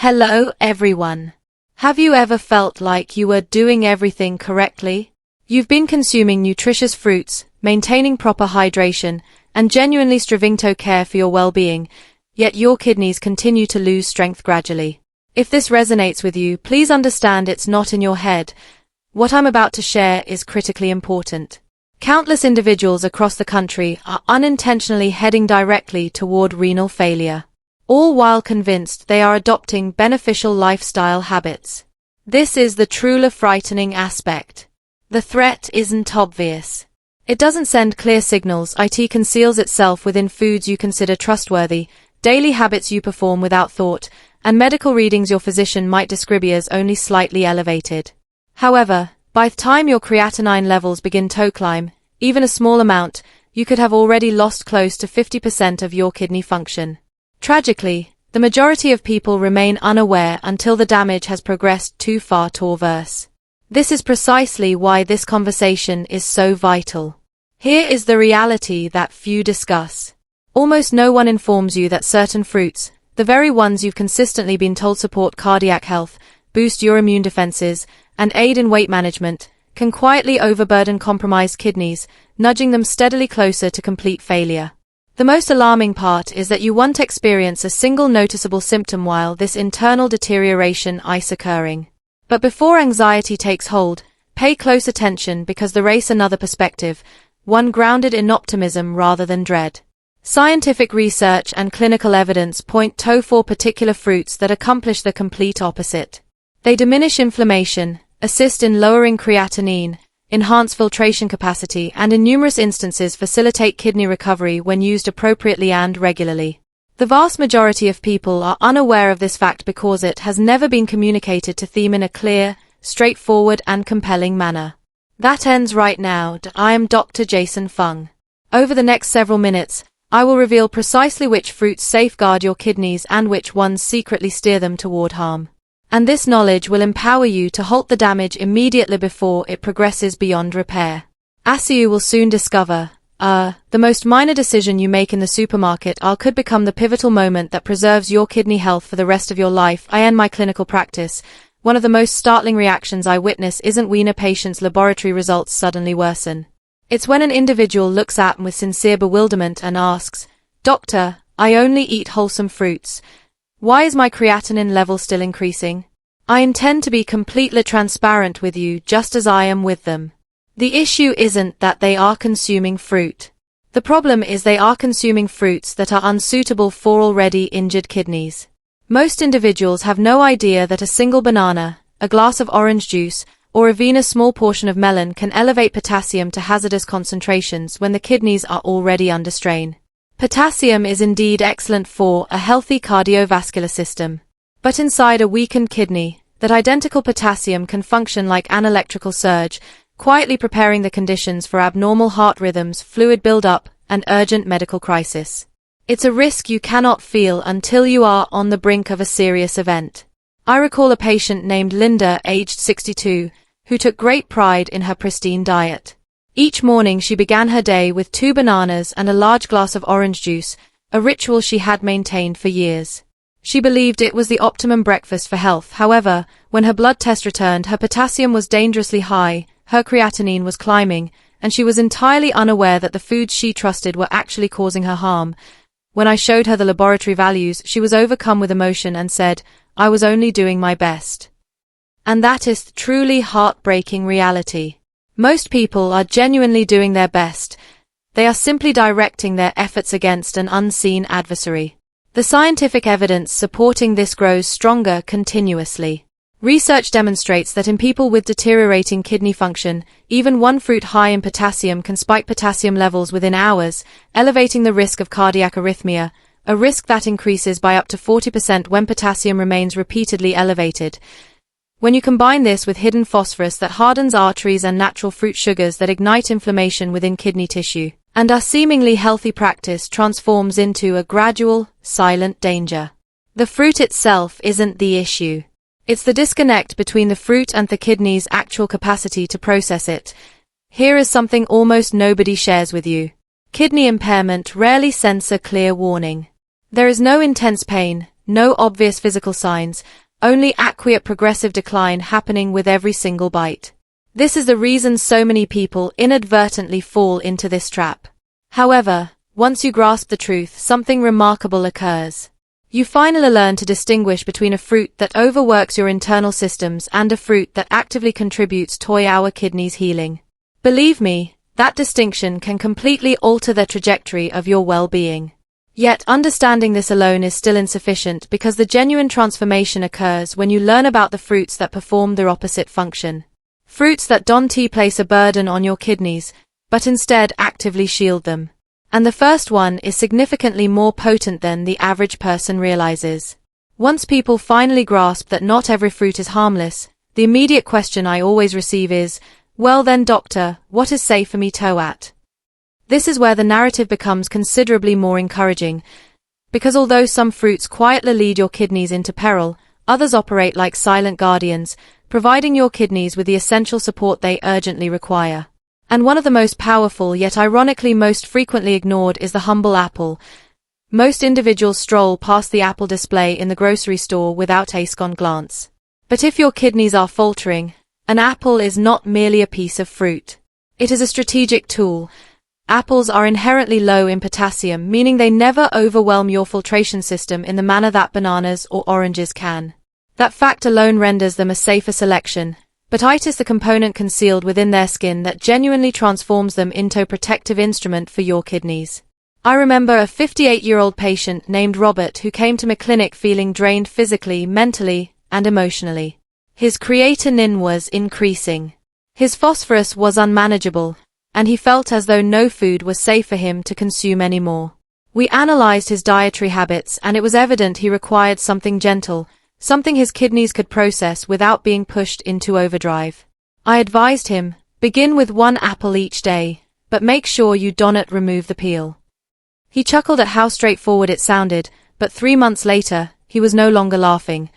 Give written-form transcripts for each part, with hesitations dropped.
Hello, everyone. Have you ever felt like you were doing everything correctly? You've been consuming nutritious fruits, maintaining proper hydration, and genuinely striving to care for your well-being, yet your kidneys continue to lose strength gradually. If this resonates with you, please understand it's not in your head. What I'm about to share is critically important. Countless individuals across the country are unintentionally heading directly toward renal failure, all while convinced they are adopting beneficial lifestyle habits. This is the truly frightening aspect. The threat isn't obvious. It doesn't send clear signals. It conceals itself within foods you consider trustworthy, daily habits you perform without thought, and medical readings your physician might describe as only slightly elevated. However, by the time your creatinine levels begin to climb, even a small amount, you could have already lost close to 50% of your kidney function. Tragically, the majority of people remain unaware until the damage has progressed too far to reverse. This is precisely why this conversation is so vital. Here is the reality that few discuss. Almost no one informs you that certain fruits, the very ones you've consistently been told support cardiac health, boost your immune defenses, and aid in weight management, can quietly overburden compromised kidneys, nudging them steadily closer to complete failure. The most alarming part is that you won't experience a single noticeable symptom while this internal deterioration is occurring. But before anxiety takes hold, pay close attention because there is another perspective, one grounded in optimism rather than dread. Scientific research and clinical evidence point to 4 particular fruits that accomplish the complete opposite. They diminish inflammation, assist in lowering creatinine, enhance filtration capacity, and in numerous instances facilitate kidney recovery when used appropriately and regularly. The vast majority of people are unaware of this fact because it has never been communicated to them in a clear, straightforward, and compelling manner. That ends right now. I am Dr. Jason Fung. Over the next several minutes, I will reveal precisely which fruits safeguard your kidneys and which ones secretly steer them toward harm. And this knowledge will empower you to halt the damage immediately before it progresses beyond repair. As you will soon discover, the most minor decision you make in the supermarket could become the pivotal moment that preserves your kidney health for the rest of your life. In my clinical practice, one of the most startling reactions I witness isn't when a patient's laboratory results suddenly worsen. It's when an individual looks at me with sincere bewilderment and asks, "Doctor, I only eat wholesome fruits. Why is my creatinine level still increasing?" I intend to be completely transparent with you just as I am with them. The issue isn't that they are consuming fruit. The problem is they are consuming fruits that are unsuitable for already injured kidneys. Most individuals have no idea that a single banana, a glass of orange juice, or even a small portion of melon can elevate potassium to hazardous concentrations when the kidneys are already under strain. Potassium is indeed excellent for a healthy cardiovascular system. But inside a weakened kidney, that identical potassium can function like an electrical surge, quietly preparing the conditions for abnormal heart rhythms, fluid buildup, and urgent medical crisis. It's a risk you cannot feel until you are on the brink of a serious event. I recall a patient named Linda, aged 62, who took great pride in her pristine diet. Each morning she began her day with 2 bananas and a large glass of orange juice, a ritual she had maintained for years. She believed it was the optimum breakfast for health. However, when her blood test returned, her potassium was dangerously high, her creatinine was climbing, and she was entirely unaware that the foods she trusted were actually causing her harm. When I showed her the laboratory values, she was overcome with emotion and said, "I was only doing my best." And that is the truly heartbreaking reality. Most people are genuinely doing their best. They are simply directing their efforts against an unseen adversary. The scientific evidence supporting this grows stronger continuously. Research demonstrates that in people with deteriorating kidney function, even one fruit high in potassium can spike potassium levels within hours, elevating the risk of cardiac arrhythmia, a risk that increases by up to 40% when potassium remains repeatedly elevated. When you combine this with hidden phosphorus that hardens arteries and natural fruit sugars that ignite inflammation within kidney tissue, and our seemingly healthy practice transforms into a gradual, silent danger. The fruit itself isn't the issue. It's the disconnect between the fruit and the kidney's actual capacity to process it. Here is something almost nobody shares with you. Kidney impairment rarely sends a clear warning. There is no intense pain, no obvious physical signs, only quiet progressive decline happening with every single bite. This is the reason so many people inadvertently fall into this trap. However, once you grasp the truth, something remarkable occurs. You finally learn to distinguish between a fruit that overworks your internal systems and a fruit that actively contributes to our kidneys' healing. Believe me, that distinction can completely alter the trajectory of your well-being. Yet understanding this alone is still insufficient because the genuine transformation occurs when you learn about the fruits that perform their opposite function. Fruits that don't place a burden on your kidneys, but instead actively shield them. And the first one is significantly more potent than the average person realizes. Once people finally grasp that not every fruit is harmless, the immediate question I always receive is, "Well then doctor, what is safe for me to eat?" This is where the narrative becomes considerably more encouraging, because although some fruits quietly lead your kidneys into peril, others operate like silent guardians, providing your kidneys with the essential support they urgently require. And one of the most powerful yet ironically most frequently ignored is the humble apple. Most individuals stroll past the apple display in the grocery store without a second glance. But if your kidneys are faltering, an apple is not merely a piece of fruit. It is a strategic tool. Apples are inherently low in potassium, meaning they never overwhelm your filtration system in the manner that bananas or oranges can. That fact alone renders them a safer selection, but it is the component concealed within their skin that genuinely transforms them into a protective instrument for your kidneys. I remember a 58-year-old patient named Robert who came to my clinic feeling drained physically, mentally, and emotionally. His creatinine was increasing. His phosphorus was unmanageable, and he felt as though no food was safe for him to consume anymore. We analyzed his dietary habits, and it was evident he required something gentle, something his kidneys could process without being pushed into overdrive. I advised him, begin with one apple each day, but make sure you don't remove the peel. He chuckled at how straightforward it sounded, but 3 months later, he was no longer laughing.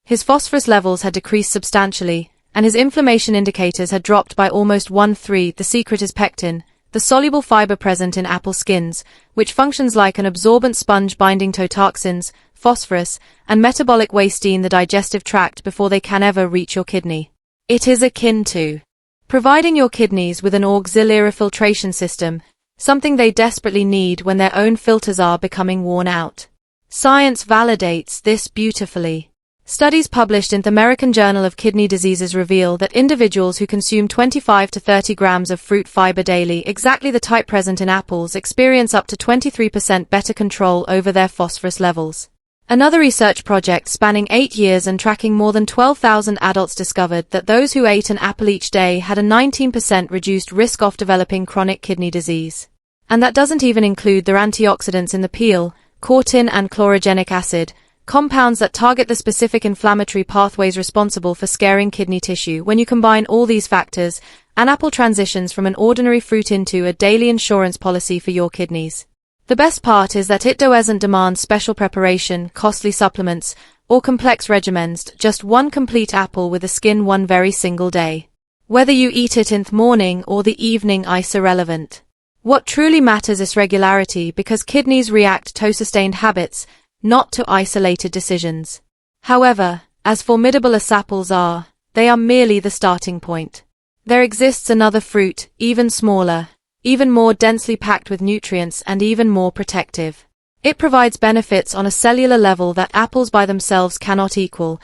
His phosphorus levels had decreased substantially, and his inflammation indicators had dropped by almost 1/3. The secret is pectin, the soluble fiber present in apple skins, which functions like an absorbent sponge binding to toxins, phosphorus, and metabolic waste in the digestive tract before they can ever reach your kidney. It is akin to providing your kidneys with an auxiliary filtration system, something they desperately need when their own filters are becoming worn out. Science validates this beautifully. Studies published in the American Journal of Kidney Diseases reveal that individuals who consume 25 to 30 grams of fruit fiber daily, exactly the type present in apples, experience up to 23% better control over their phosphorus levels. Another research project spanning 8 years and tracking more than 12,000 adults discovered that those who ate an apple each day had a 19% reduced risk of developing chronic kidney disease. And that doesn't even include their antioxidants in the peel, cortin and chlorogenic acid, compounds that target the specific inflammatory pathways responsible for scarring kidney tissue. When you combine all these factors, an apple transitions from an ordinary fruit into a daily insurance policy for your kidneys. The best part is that it doesn't demand special preparation, costly supplements, or complex regimens, just one complete apple with a skin one very single day. Whether you eat it in the morning or the evening is irrelevant. What truly matters is regularity, because kidneys react to sustained habits, not to isolated decisions. However, as formidable as apples are, they are merely the starting point. There exists another fruit, even smaller, even more densely packed with nutrients and even more protective. It provides benefits on a cellular level that apples by themselves cannot equal.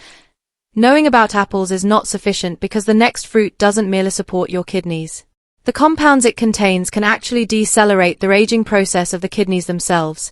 Knowing about apples is not sufficient because the next fruit doesn't merely support your kidneys. The compounds it contains can actually decelerate the aging process of the kidneys themselves.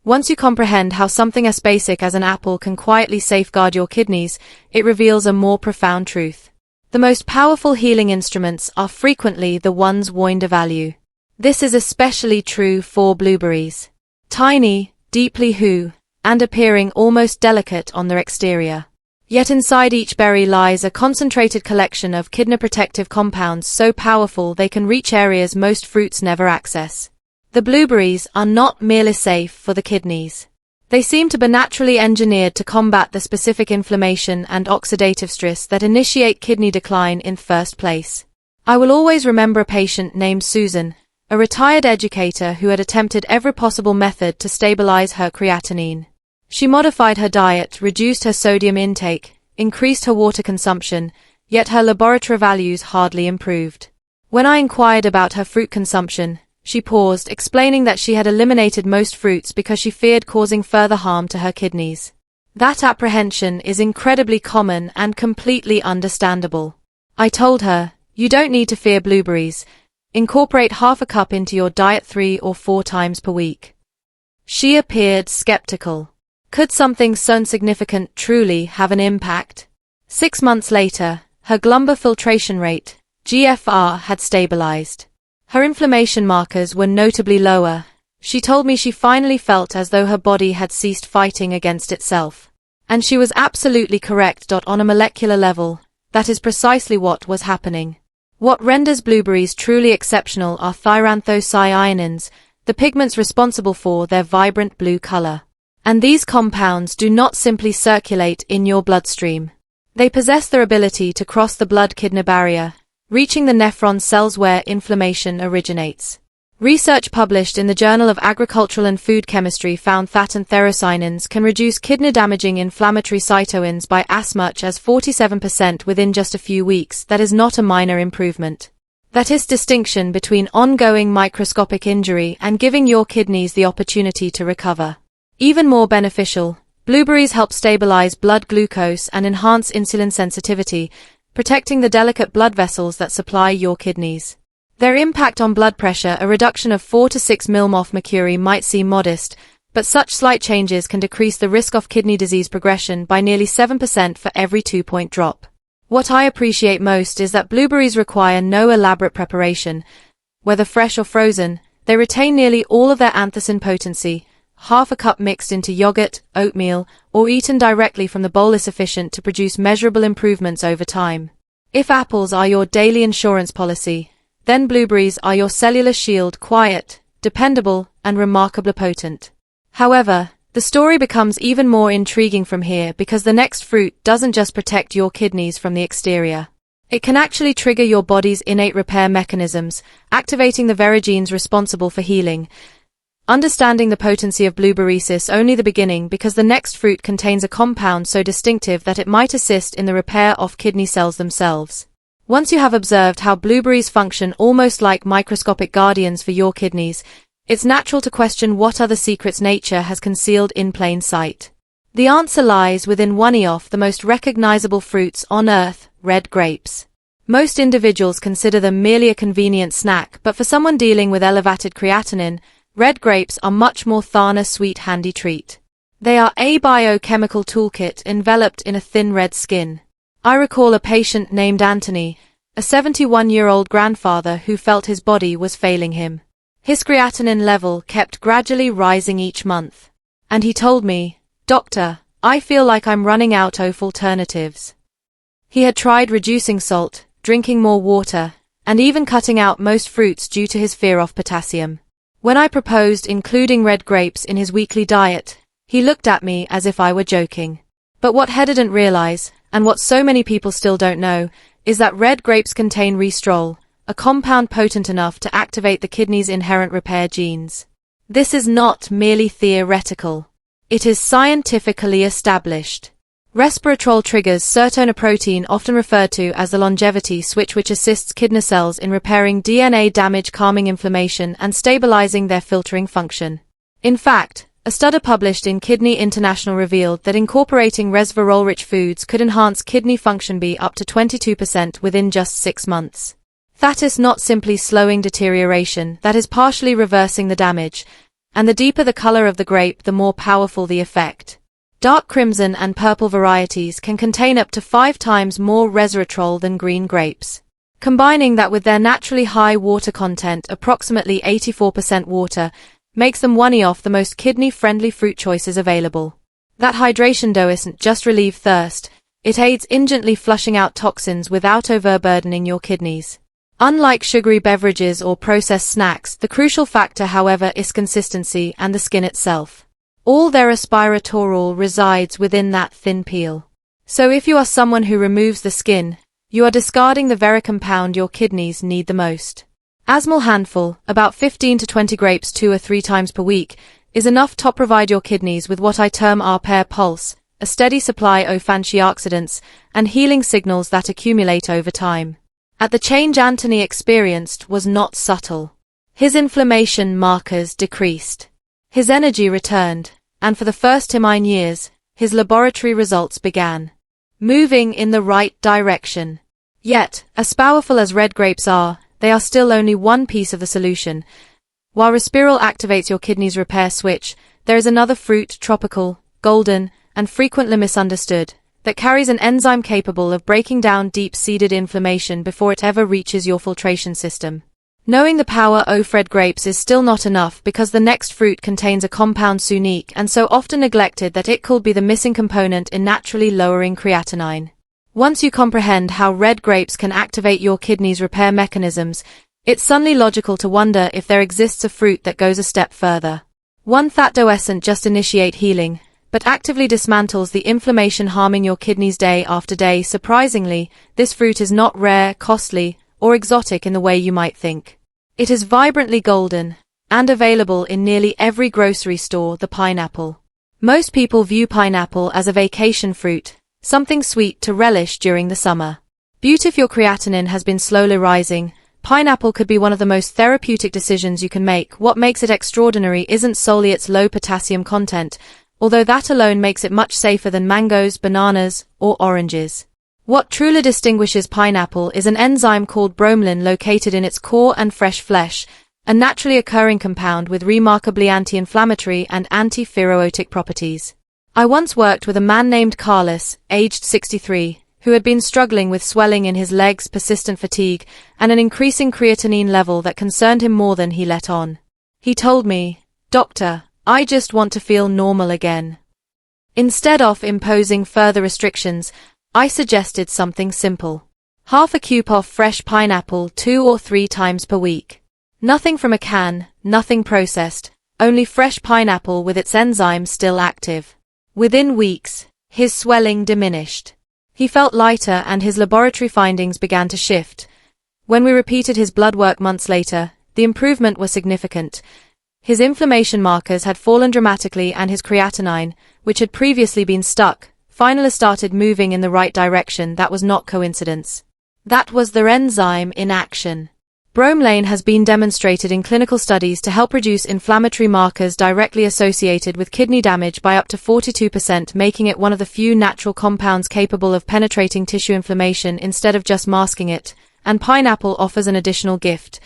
Once you comprehend how something as basic as an apple can quietly safeguard your kidneys, it reveals a more profound truth. The most powerful healing instruments are frequently the ones we undervalue. This is especially true for blueberries. Tiny, deeply hue, and appearing almost delicate on their exterior. Yet inside each berry lies a concentrated collection of kidney protective compounds so powerful they can reach areas most fruits never access. The blueberries are not merely safe for the kidneys. They seem to be naturally engineered to combat the specific inflammation and oxidative stress that initiate kidney decline in the first place. I will always remember a patient named Susan, a retired educator who had attempted every possible method to stabilize her creatinine. She modified her diet, reduced her sodium intake, increased her water consumption, yet her laboratory values hardly improved. When I inquired about her fruit consumption, she paused, explaining that she had eliminated most fruits because she feared causing further harm to her kidneys. That apprehension is incredibly common and completely understandable. I told her, "You don't need to fear blueberries. Incorporate half a cup into your diet 3 or 4 times per week." She appeared skeptical. Could something so insignificant truly have an impact? 6 months later, her glumber filtration rate, GFR, had stabilized. Her inflammation markers were notably lower. She told me she finally felt as though her body had ceased fighting against itself. And she was absolutely correct. On a molecular level, that is precisely what was happening. What renders blueberries truly exceptional are thyranthocyanones, the pigments responsible for their vibrant blue color. And these compounds do not simply circulate in your bloodstream. They possess their ability to cross the blood-kidney barrier, reaching the nephron cells where inflammation originates. Research published in the Journal of Agricultural and Food Chemistry found that anthocyanins can reduce kidney-damaging inflammatory cytokines by as much as 47% within just a few weeks. That is not a minor improvement. That is distinction between ongoing microscopic injury and giving your kidneys the opportunity to recover. Even more beneficial, blueberries help stabilize blood glucose and enhance insulin sensitivity, protecting the delicate blood vessels that supply your kidneys. Their impact on blood pressure, a reduction of 4 to 6 mmol of mercury, might seem modest, but such slight changes can decrease the risk of kidney disease progression by nearly 7% for every 2-point drop. What I appreciate most is that blueberries require no elaborate preparation. Whether fresh or frozen, they retain nearly all of their anthocyane potency. Half a cup mixed into yogurt, oatmeal, or eaten directly from the bowl is sufficient to produce measurable improvements over time. If apples are your daily insurance policy, then blueberries are your cellular shield, quiet, dependable, and remarkably potent. However, the story becomes even more intriguing from here because the next fruit doesn't just protect your kidneys from the exterior. It can actually trigger your body's innate repair mechanisms, activating the very genes responsible for healing. Understanding the potency of blueberries is only the beginning because the next fruit contains a compound so distinctive that it might assist in the repair of kidney cells themselves. Once you have observed how blueberries function almost like microscopic guardians for your kidneys, it's natural to question what other secrets nature has concealed in plain sight. The answer lies within one of the most recognizable fruits on earth, red grapes. Most individuals consider them merely a convenient snack, but for someone dealing with elevated creatinine, red grapes are much more than a sweet handy treat. They are a biochemical toolkit enveloped in a thin red skin. I recall a patient named Anthony, a 71-year-old grandfather who felt his body was failing him. His creatinine level kept gradually rising each month. And he told me, "Doctor, I feel like I'm running out of alternatives." He had tried reducing salt, drinking more water, and even cutting out most fruits due to his fear of potassium. When I proposed including red grapes in his weekly diet, he looked at me as if I were joking. But what he didn't realize, and what so many people still don't know, is that red grapes contain resveratrol, a compound potent enough to activate the kidney's inherent repair genes. This is not merely theoretical. It is scientifically established. Resveratrol triggers serotonin, a protein often referred to as the longevity switch, which assists kidney cells in repairing DNA damage, calming inflammation, and stabilizing their filtering function. In fact, a study published in Kidney International revealed that incorporating resveratrol-rich foods could enhance kidney function by up to 22% within just 6 months. That is not simply slowing deterioration, that is partially reversing the damage, and the deeper the color of the grape, the more powerful the effect. Dark crimson and purple varieties can contain up to 5 times more resveratrol than green grapes. Combining that with their naturally high water content, approximately 84% water, makes them one of the most kidney-friendly fruit choices available. That hydration doesn't just relieve thirst, it aids in gently flushing out toxins without overburdening your kidneys. Unlike sugary beverages or processed snacks, the crucial factor, however, is consistency and the skin itself. All their resveratrol resides within that thin peel. So if you are someone who removes the skin, you are discarding the very compound your kidneys need the most. A small handful, about 15 to 20 grapes 2 or 3 times per week, is enough to provide your kidneys with what I term our pair pulse, a steady supply of antioxidants and healing signals that accumulate over time. The change Anthony experienced was not subtle. His inflammation markers decreased. His energy returned, and for the first time in years, his laboratory results began moving in the right direction. Yet, as powerful as red grapes are, they are still only one piece of the solution. While resveratrol activates your kidney's repair switch, there is another fruit, tropical, golden, and frequently misunderstood, that carries an enzyme capable of breaking down deep-seated inflammation before it ever reaches your filtration system. Knowing the power of red grapes is still not enough because the next fruit contains a compound so unique and so often neglected that it could be the missing component in naturally lowering creatinine. Once you comprehend how red grapes can activate your kidney's repair mechanisms, it's suddenly logical to wonder if there exists a fruit that goes a step further. One that doesn't just initiate healing, but actively dismantles the inflammation harming your kidneys day after day. Surprisingly, this fruit is not rare, costly, or exotic in the way you might think. It is vibrantly golden, and available in nearly every grocery store. The pineapple. Most people view pineapple as a vacation fruit, something sweet to relish during the summer. But if your creatinine has been slowly rising, pineapple could be one of the most therapeutic decisions you can make. What makes it extraordinary isn't solely its low potassium content, although that alone makes it much safer than mangoes, bananas, or oranges. What truly distinguishes pineapple is an enzyme called bromelain located in its core and fresh flesh, a naturally occurring compound with remarkably anti-inflammatory and anti-ferrotic properties. I once worked with a man named Carlos, aged 63, who had been struggling with swelling in his legs, persistent fatigue, and an increasing creatinine level that concerned him more than he let on. He told me, "Doctor, I just want to feel normal again." Instead of imposing further restrictions, I suggested something simple. Half a cube of fresh pineapple 2 or 3 times per week. Nothing from a can, nothing processed, only fresh pineapple with its enzymes still active. Within weeks, his swelling diminished. He felt lighter and his laboratory findings began to shift. When we repeated his blood work months later, the improvement was significant. His inflammation markers had fallen dramatically and his creatinine, which had previously been stuck, finally started moving in the right direction. That was not coincidence. That was the enzyme in action. Bromelain has been demonstrated in clinical studies to help reduce inflammatory markers directly associated with kidney damage by up to 42%, making it one of the few natural compounds capable of penetrating tissue inflammation instead of just masking it. And pineapple offers an additional gift.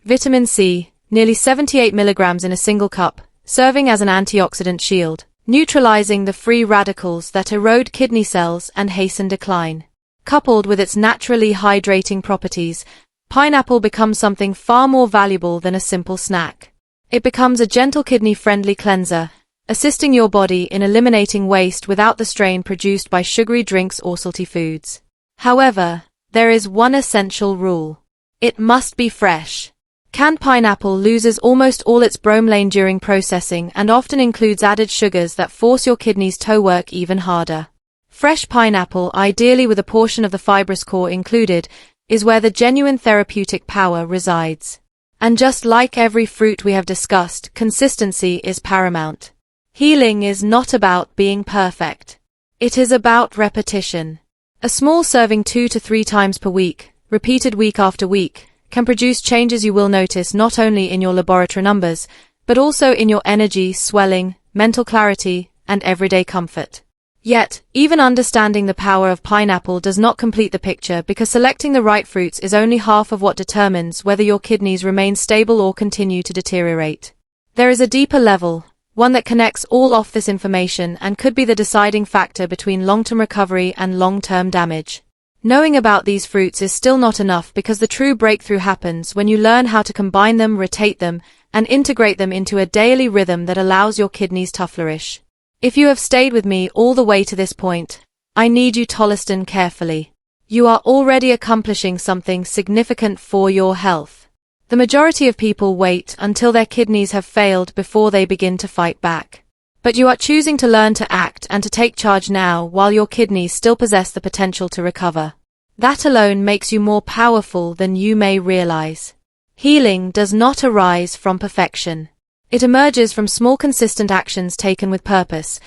Vitamin C, nearly 78 milligrams in a single cup, serving as an antioxidant shield, neutralizing the free radicals that erode kidney cells and hasten decline. Coupled with its naturally hydrating properties, pineapple becomes something far more valuable than a simple snack. It becomes a gentle kidney-friendly cleanser, assisting your body in eliminating waste without the strain produced by sugary drinks or salty foods. However, there is one essential rule. It must be fresh. Canned pineapple loses almost all its bromelain during processing and often includes added sugars that force your kidneys to work even harder. Fresh pineapple, ideally with a portion of the fibrous core included, is where the genuine therapeutic power resides. And just like every fruit we have discussed, consistency is paramount. Healing is not about being perfect. It is about repetition. A small serving 2 to 3 times per week, repeated week after week, can produce changes you will notice not only in your laboratory numbers, but also in your energy, swelling, mental clarity, and everyday comfort. Yet, even understanding the power of pineapple does not complete the picture because selecting the right fruits is only half of what determines whether your kidneys remain stable or continue to deteriorate. There is a deeper level, one that connects all of this information and could be the deciding factor between long-term recovery and long-term damage. Knowing about these fruits is still not enough because the true breakthrough happens when you learn how to combine them, rotate them, and integrate them into a daily rhythm that allows your kidneys to flourish. If you have stayed with me all the way to this point, I need you to listen carefully. You are already accomplishing something significant for your health. The majority of people wait until their kidneys have failed before they begin to fight back. But you are choosing to learn to act and to take charge now while your kidneys still possess the potential to recover. That alone makes you more powerful than you may realize. Healing does not arise from perfection. It emerges from small consistent actions taken with purpose.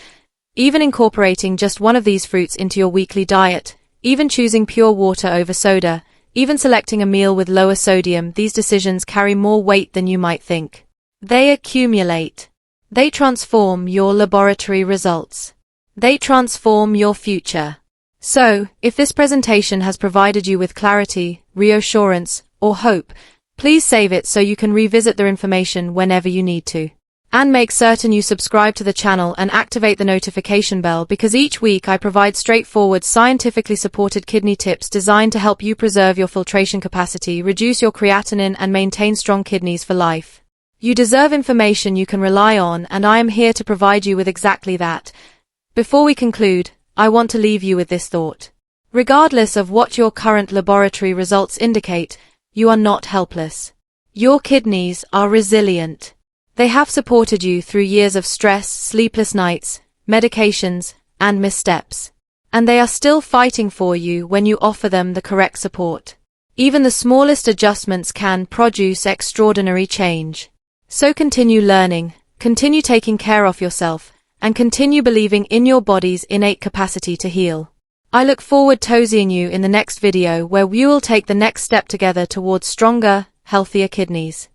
Even incorporating just one of these fruits into your weekly diet, even choosing pure water over soda, even selecting a meal with lower sodium, these decisions carry more weight than you might think. They accumulate. They transform your laboratory results. They transform your future. So, if this presentation has provided you with clarity, reassurance, or hope, please save it so you can revisit the information whenever you need to. And make certain you subscribe to the channel and activate the notification bell, because each week I provide straightforward, scientifically supported kidney tips designed to help you preserve your filtration capacity, reduce your creatinine, and maintain strong kidneys for life. You deserve information you can rely on, and I am here to provide you with exactly that. Before we conclude, I want to leave you with this thought. Regardless of what your current laboratory results indicate, you are not helpless. Your kidneys are resilient. They have supported you through years of stress, sleepless nights, medications, and missteps. And they are still fighting for you when you offer them the correct support. Even the smallest adjustments can produce extraordinary change. So continue learning, continue taking care of yourself, and continue believing in your body's innate capacity to heal. I look forward to seeing you in the next video, where we will take the next step together towards stronger, healthier kidneys.